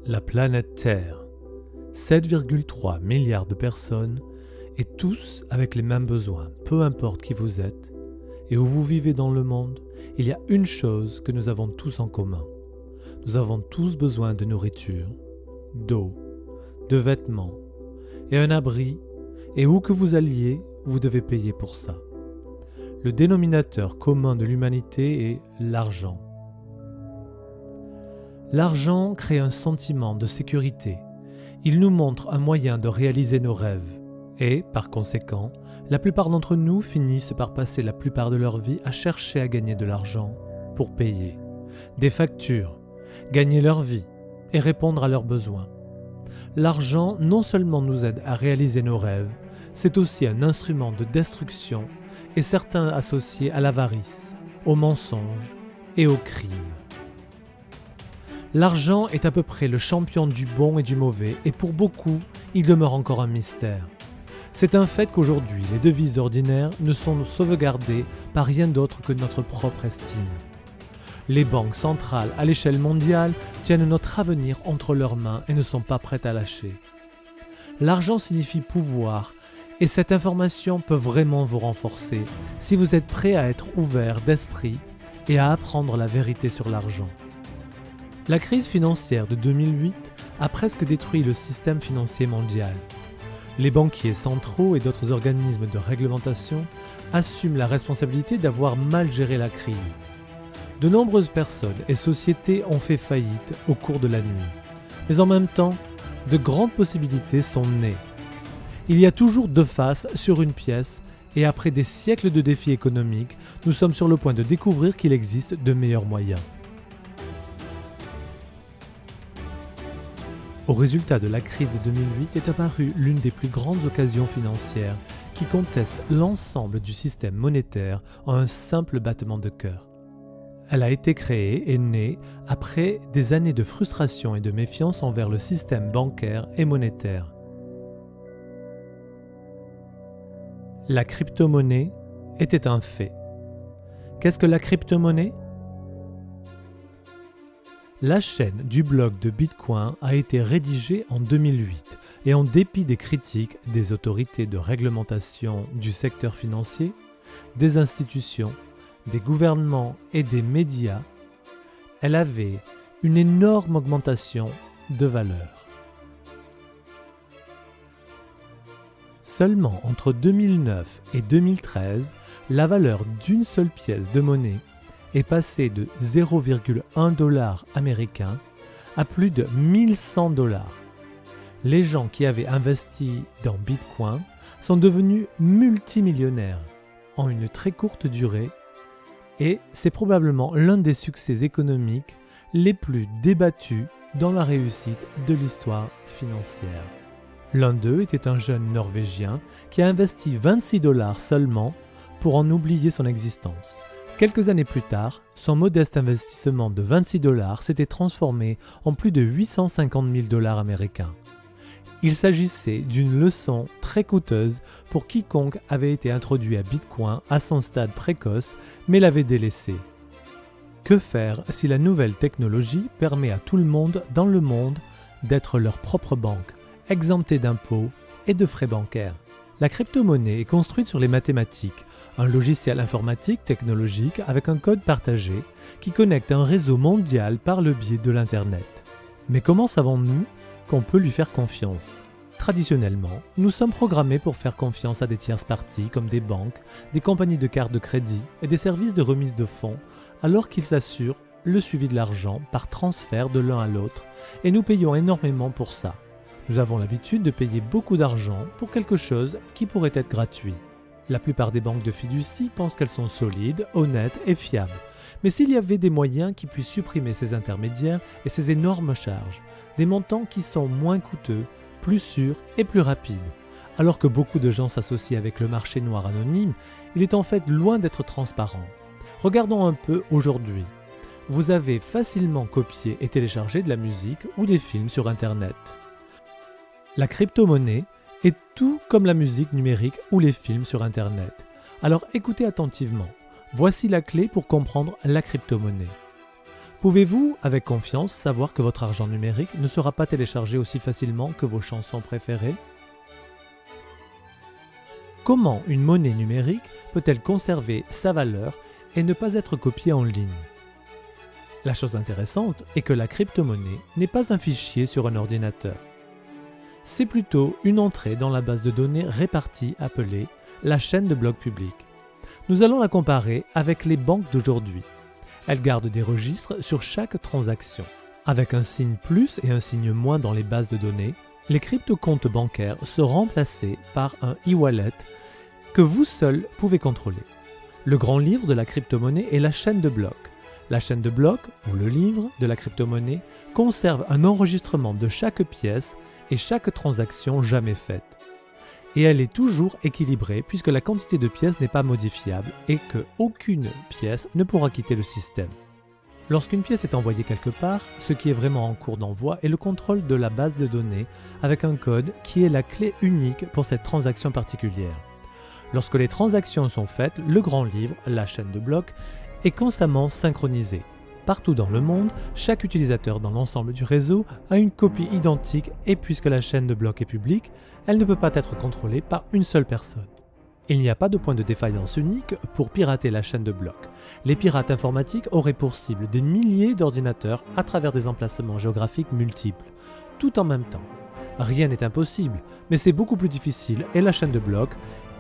La planète Terre, 7,3 milliards de personnes, et tous avec les mêmes besoins, peu importe qui vous êtes et où vous vivez dans le monde, il y a une chose que nous avons tous en commun. Nous avons tous besoin de nourriture, d'eau, de vêtements et un abri, et où que vous alliez, vous devez payer pour ça. Le dénominateur commun de l'humanité est l'argent. L'argent crée un sentiment de sécurité. Il nous montre un moyen de réaliser nos rêves. Et, par conséquent, la plupart d'entre nous finissent par passer la plupart de leur vie à chercher à gagner de l'argent pour payer des factures, gagner leur vie et répondre à leurs besoins. L'argent non seulement nous aide à réaliser nos rêves, c'est aussi un instrument de destruction et certains associés à l'avarice, au mensonge et au crime. L'argent est à peu près le champion du bon et du mauvais, et pour beaucoup, il demeure encore un mystère. C'est un fait qu'aujourd'hui, les devises ordinaires ne sont sauvegardées par rien d'autre que notre propre estime. Les banques centrales à l'échelle mondiale tiennent notre avenir entre leurs mains et ne sont pas prêtes à lâcher. L'argent signifie pouvoir, et cette information peut vraiment vous renforcer si vous êtes prêt à être ouvert d'esprit et à apprendre la vérité sur l'argent. La crise financière de 2008 a presque détruit le système financier mondial. Les banquiers centraux et d'autres organismes de réglementation assument la responsabilité d'avoir mal géré la crise. De nombreuses personnes et sociétés ont fait faillite au cours de la nuit. Mais en même temps, de grandes possibilités sont nées. Il y a toujours deux faces sur une pièce, et après des siècles de défis économiques, nous sommes sur le point de découvrir qu'il existe de meilleurs moyens. Au résultat de la crise de 2008 est apparue l'une des plus grandes occasions financières qui conteste l'ensemble du système monétaire en un simple battement de cœur. Elle a été créée et née après des années de frustration et de méfiance envers le système bancaire et monétaire. La crypto-monnaie était un fait. Qu'est-ce que la crypto-monnaie ? La chaîne du blog de Bitcoin a été rédigée en 2008 et en dépit des critiques des autorités de réglementation du secteur financier, des institutions, des gouvernements et des médias, elle avait une énorme augmentation de valeur. Seulement entre 2009 et 2013, la valeur d'une seule pièce de monnaie est passée de 0,1 $ américain à plus de 1100 $. Les gens qui avaient investi dans Bitcoin sont devenus multimillionnaires en une très courte durée, et c'est probablement l'un des succès économiques les plus débattus dans la réussite de l'histoire financière. L'un d'eux était un jeune Norvégien qui a investi 26 $ seulement pour en oublier son existence. Quelques années plus tard, son modeste investissement de 26 $ s'était transformé en plus de 850 000 $ américains. Il s'agissait d'une leçon très coûteuse pour quiconque avait été introduit à Bitcoin à son stade précoce mais l'avait délaissé. Que faire si la nouvelle technologie permet à tout le monde dans le monde d'être leur propre banque, exemptée d'impôts et de frais bancaires? La crypto-monnaie est construite sur les mathématiques, un logiciel informatique technologique avec un code partagé qui connecte un réseau mondial par le biais de l'Internet. Mais comment savons-nous qu'on peut lui faire confiance ? Traditionnellement, nous sommes programmés pour faire confiance à des tierces parties comme des banques, des compagnies de cartes de crédit et des services de remise de fonds, alors qu'ils assurent le suivi de l'argent par transfert de l'un à l'autre, et nous payons énormément pour ça. Nous avons l'habitude de payer beaucoup d'argent pour quelque chose qui pourrait être gratuit. La plupart des banques de fiducie pensent qu'elles sont solides, honnêtes et fiables. Mais s'il y avait des moyens qui puissent supprimer ces intermédiaires et ces énormes charges, des montants qui sont moins coûteux, plus sûrs et plus rapides. Alors que beaucoup de gens s'associent avec le marché noir anonyme, il est en fait loin d'être transparent. Regardons un peu aujourd'hui. Vous avez facilement copié et téléchargé de la musique ou des films sur Internet. La crypto-monnaie est tout comme la musique numérique ou les films sur Internet. Alors écoutez attentivement. Voici la clé pour comprendre la crypto-monnaie. Pouvez-vous, avec confiance, savoir que votre argent numérique ne sera pas téléchargé aussi facilement que vos chansons préférées? Comment une monnaie numérique peut-elle conserver sa valeur et ne pas être copiée en ligne? La chose intéressante est que la crypto-monnaie n'est pas un fichier sur un ordinateur. C'est plutôt une entrée dans la base de données répartie appelée la chaîne de blocs publics. Nous allons la comparer avec les banques d'aujourd'hui. Elles gardent des registres sur chaque transaction. Avec un signe plus et un signe moins dans les bases de données, les crypto-comptes bancaires sont remplacés par un e-wallet que vous seul pouvez contrôler. Le grand livre de la crypto-monnaie est la chaîne de blocs. La chaîne de blocs, ou le livre de la crypto-monnaie, conserve un enregistrement de chaque pièce et chaque transaction jamais faite. Et elle est toujours équilibrée puisque la quantité de pièces n'est pas modifiable et qu'aucune pièce ne pourra quitter le système. Lorsqu'une pièce est envoyée quelque part, ce qui est vraiment en cours d'envoi est le contrôle de la base de données avec un code qui est la clé unique pour cette transaction particulière. Lorsque les transactions sont faites, le grand livre, la chaîne de blocs, est constamment synchronisé. Partout dans le monde, chaque utilisateur dans l'ensemble du réseau a une copie identique et puisque la chaîne de blocs est publique, elle ne peut pas être contrôlée par une seule personne. Il n'y a pas de point de défaillance unique pour pirater la chaîne de blocs. Les pirates informatiques auraient pour cible des milliers d'ordinateurs à travers des emplacements géographiques multiples, tout en même temps. Rien n'est impossible, mais c'est beaucoup plus difficile et la chaîne de blocs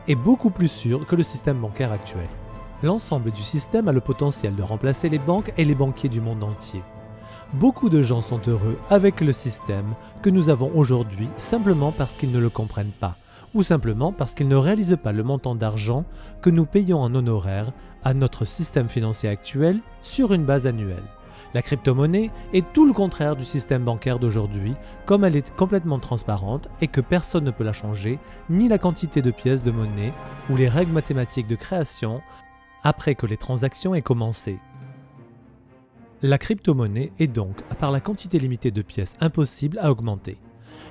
est beaucoup plus sûre que le système bancaire actuel. L'ensemble du système a le potentiel de remplacer les banques et les banquiers du monde entier. Beaucoup de gens sont heureux avec le système que nous avons aujourd'hui simplement parce qu'ils ne le comprennent pas, ou simplement parce qu'ils ne réalisent pas le montant d'argent que nous payons en honoraires à notre système financier actuel sur une base annuelle. La crypto-monnaie est tout le contraire du système bancaire d'aujourd'hui, comme elle est complètement transparente et que personne ne peut la changer, ni la quantité de pièces de monnaie ou les règles mathématiques de création après que les transactions aient commencé. La crypto-monnaie est donc, par la quantité limitée de pièces, impossible à augmenter.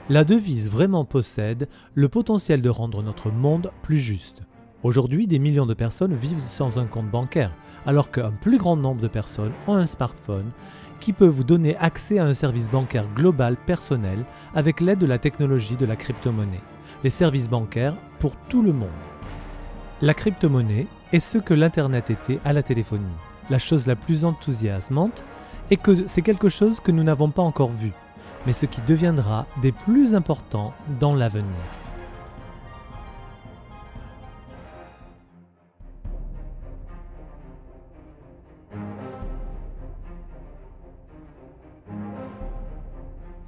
La devise vraiment possède le potentiel de rendre notre monde plus juste. Aujourd'hui, des millions de personnes vivent sans un compte bancaire, alors qu'un plus grand nombre de personnes ont un smartphone qui peut vous donner accès à un service bancaire global personnel avec l'aide de la technologie de la crypto-monnaie. Les services bancaires pour tout le monde. La crypto-monnaie est ce que l'Internet était à la téléphonie. La chose la plus enthousiasmante est que c'est quelque chose que nous n'avons pas encore vu, mais ce qui deviendra des plus importants dans l'avenir.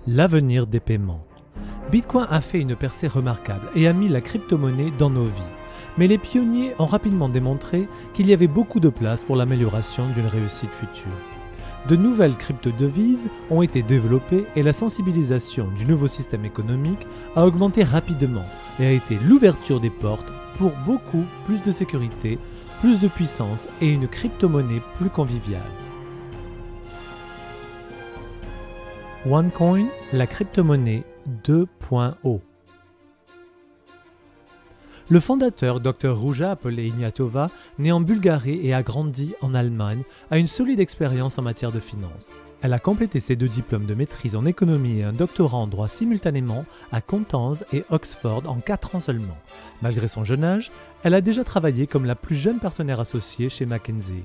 L'avenir des paiements. Bitcoin a fait une percée remarquable et a mis la crypto-monnaie dans nos vies. Mais les pionniers ont rapidement démontré qu'il y avait beaucoup de place pour l'amélioration d'une réussite future. De nouvelles crypto-devises ont été développées et la sensibilisation du nouveau système économique a augmenté rapidement et a été l'ouverture des portes pour beaucoup plus de sécurité, plus de puissance et une crypto-monnaie plus conviviale. OneCoin, la crypto-monnaie 2.0. Le fondateur Dr Ruja Ignatova, né en Bulgarie et a grandi en Allemagne, a une solide expérience en matière de finance. Elle a complété ses 2 diplômes de maîtrise en économie et un doctorat en droit simultanément à Constance et Oxford en 4 ans seulement. Malgré son jeune âge, elle a déjà travaillé comme la plus jeune partenaire associée chez McKinsey.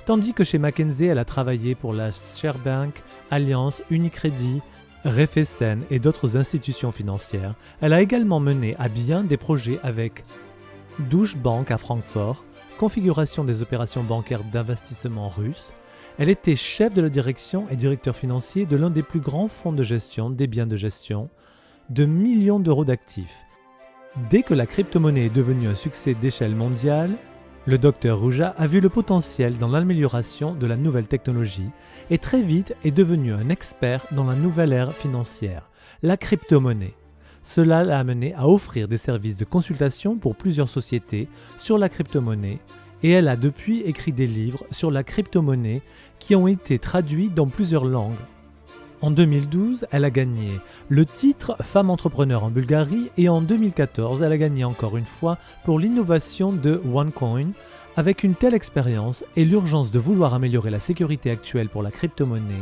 Tandis que chez McKinsey, elle a travaillé pour la Sberbank, Allianz, Unicredit, Raiffeisen et d'autres institutions financières, elle a également mené à bien des projets avec Deutsche Bank à Francfort, configuration des opérations bancaires d'investissement russes. Elle était chef de la direction et directeur financier de l'un des plus grands fonds de gestion des biens de gestion, de millions d'euros d'actifs. Dès que la crypto-monnaie est devenue un succès d'échelle mondiale, le Dr Ruja a vu le potentiel dans l'amélioration de la nouvelle technologie et très vite est devenu un expert dans la nouvelle ère financière, la crypto-monnaie. Cela l'a amené à offrir des services de consultation pour plusieurs sociétés sur la crypto-monnaie et elle a depuis écrit des livres sur la crypto-monnaie qui ont été traduits dans plusieurs langues. En 2012, elle a gagné le titre Femme entrepreneur en Bulgarie et en 2014, elle a gagné encore une fois pour l'innovation de OneCoin Avec une telle expérience et l'urgence de vouloir améliorer la sécurité actuelle pour la crypto-monnaie,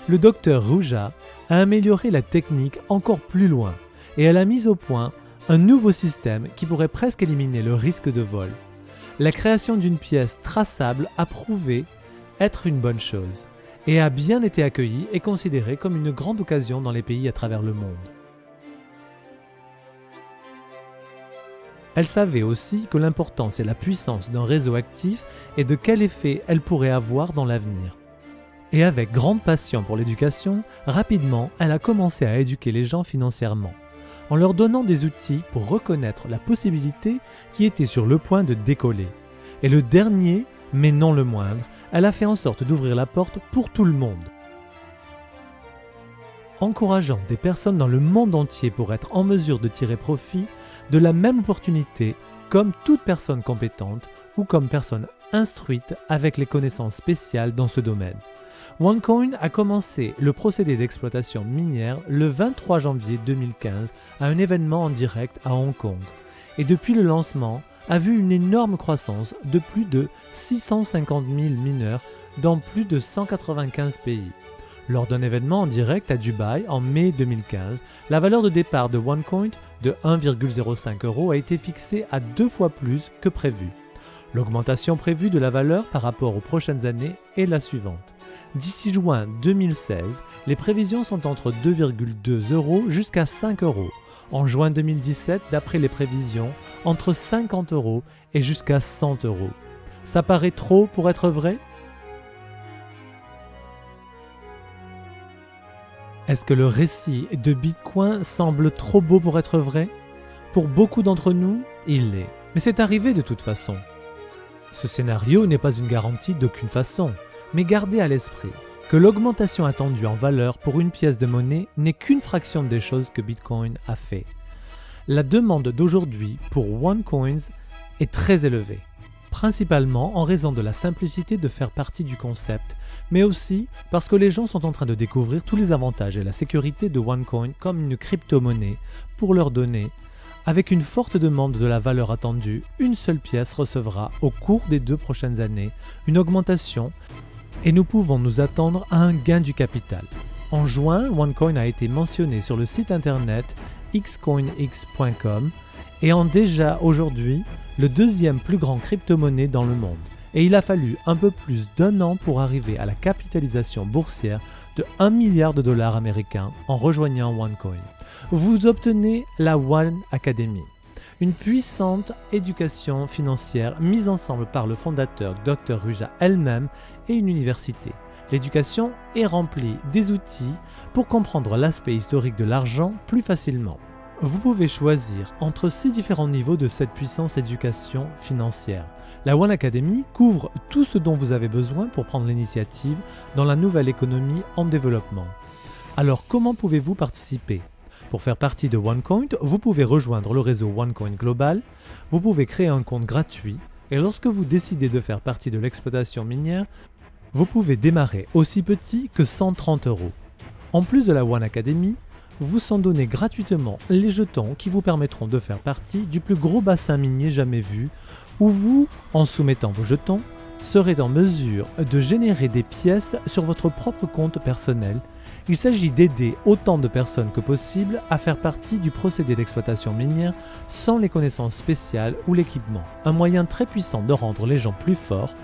le docteur Ruja a amélioré la technique encore plus loin et elle a mis au point un nouveau système qui pourrait presque éliminer le risque de vol. La création d'une pièce traçable a prouvé être une bonne chose et a bien été accueillie et considérée comme une grande occasion dans les pays à travers le monde. Elle savait aussi que l'importance et la puissance d'un réseau actif et de quel effet elle pourrait avoir dans l'avenir. Et avec grande passion pour l'éducation, rapidement, elle a commencé à éduquer les gens financièrement, en leur donnant des outils pour reconnaître la possibilité qui était sur le point de décoller. Et le dernier, mais non le moindre, elle a fait en sorte d'ouvrir la porte pour tout le monde. Encourageant des personnes dans le monde entier pour être en mesure de tirer profit de la même opportunité comme toute personne compétente ou comme personne instruite avec les connaissances spéciales dans ce domaine. OneCoin a commencé le procédé d'exploitation minière le 23 janvier 2015 à un événement en direct à Hong Kong et depuis le lancement a vu une énorme croissance de plus de 650 000 mineurs dans plus de 195 pays. Lors d'un événement en direct à Dubaï en mai 2015, la valeur de départ de OneCoin de 1,05 € a été fixée à 2 fois plus que prévu. L'augmentation prévue de la valeur par rapport aux prochaines années est la suivante. D'ici juin 2016, les prévisions sont entre 2,2 € jusqu'à 5 €. En juin 2017, d'après les prévisions, entre 50 € et jusqu'à 100 €. Ça paraît trop pour être vrai ? Est-ce que le récit de Bitcoin semble trop beau pour être vrai ? Pour beaucoup d'entre nous, il l'est. Mais c'est arrivé de toute façon. Ce scénario n'est pas une garantie d'aucune façon, mais gardez à l'esprit que l'augmentation attendue en valeur pour une pièce de monnaie n'est qu'une fraction des choses que Bitcoin a fait. La demande d'aujourd'hui pour OneCoin est très élevée, principalement en raison de la simplicité de faire partie du concept, mais aussi parce que les gens sont en train de découvrir tous les avantages et la sécurité de OneCoin comme une crypto-monnaie pour leur donner. Avec une forte demande de la valeur attendue, une seule pièce recevra au cours des 2 prochaines années une augmentation et nous pouvons nous attendre à un gain du capital. En juin, OneCoin a été mentionné sur le site internet xcoinx.com et en déjà aujourd'hui le deuxième plus grand crypto-monnaie dans le monde. Et il a fallu un peu plus d'1 an pour arriver à la capitalisation boursière de 1 milliard de dollars américains en rejoignant OneCoin. Vous obtenez la One Academy, une puissante éducation financière mise ensemble par le fondateur Dr Ruja elle-même et une université. L'éducation est remplie des outils pour comprendre l'aspect historique de l'argent plus facilement. Vous pouvez choisir entre 6 différents niveaux de cette puissance éducation financière. La One Academy couvre tout ce dont vous avez besoin pour prendre l'initiative dans la nouvelle économie en développement. Alors comment pouvez-vous participer ? Pour faire partie de OneCoin, vous pouvez rejoindre le réseau OneCoin Global, vous pouvez créer un compte gratuit et lorsque vous décidez de faire partie de l'exploitation minière, vous pouvez démarrer aussi petit que 130 €. En plus de la One Academy, vous sont donnés gratuitement les jetons qui vous permettront de faire partie du plus gros bassin minier jamais vu, où vous, en soumettant vos jetons, serez en mesure de générer des pièces sur votre propre compte personnel. Il s'agit d'aider autant de personnes que possible à faire partie du procédé d'exploitation minière sans les connaissances spéciales ou l'équipement. Un moyen très puissant de rendre les gens plus forts.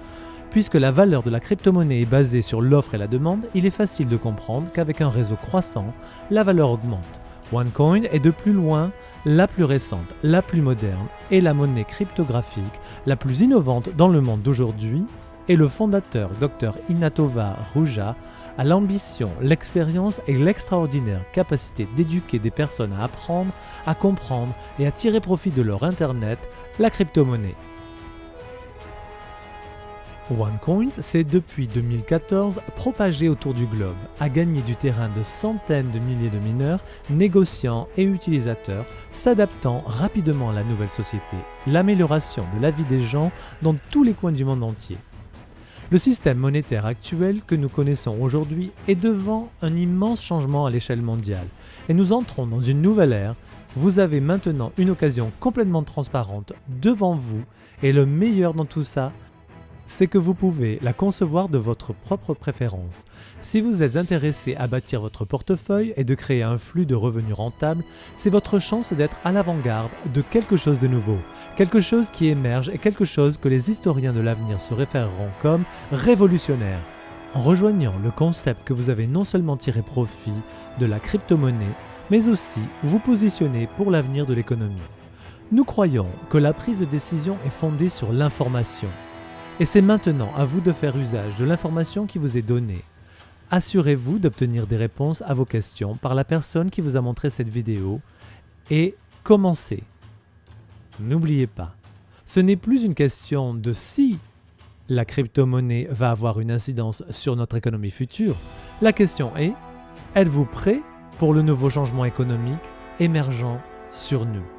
Puisque la valeur de la crypto-monnaie est basée sur l'offre et la demande, il est facile de comprendre qu'avec un réseau croissant, la valeur augmente. OneCoin est de plus loin la plus récente, la plus moderne et la monnaie cryptographique la plus innovante dans le monde d'aujourd'hui et le fondateur Dr Inatova Ruja a l'ambition, l'expérience et l'extraordinaire capacité d'éduquer des personnes à apprendre, à comprendre et à tirer profit de leur Internet, la crypto-monnaie. OneCoin s'est depuis 2014 propagé autour du globe, a gagné du terrain de centaines de milliers de mineurs, négociants et utilisateurs, s'adaptant rapidement à la nouvelle société, l'amélioration de la vie des gens dans tous les coins du monde entier. Le système monétaire actuel que nous connaissons aujourd'hui est devant un immense changement à l'échelle mondiale et nous entrons dans une nouvelle ère. Vous avez maintenant une occasion complètement transparente devant vous et le meilleur dans tout ça, c'est que vous pouvez la concevoir de votre propre préférence. Si vous êtes intéressé à bâtir votre portefeuille et de créer un flux de revenus rentable, c'est votre chance d'être à l'avant-garde de quelque chose de nouveau, quelque chose qui émerge et quelque chose que les historiens de l'avenir se référeront comme révolutionnaire. En rejoignant le concept que vous avez non seulement tiré profit de la crypto-monnaie, mais aussi vous positionner pour l'avenir de l'économie. Nous croyons que la prise de décision est fondée sur l'information. Et c'est maintenant à vous de faire usage de l'information qui vous est donnée. Assurez-vous d'obtenir des réponses à vos questions par la personne qui vous a montré cette vidéo et commencez. N'oubliez pas, ce n'est plus une question de si la crypto-monnaie va avoir une incidence sur notre économie future. La question est, êtes-vous prêt pour le nouveau changement économique émergent sur nous ?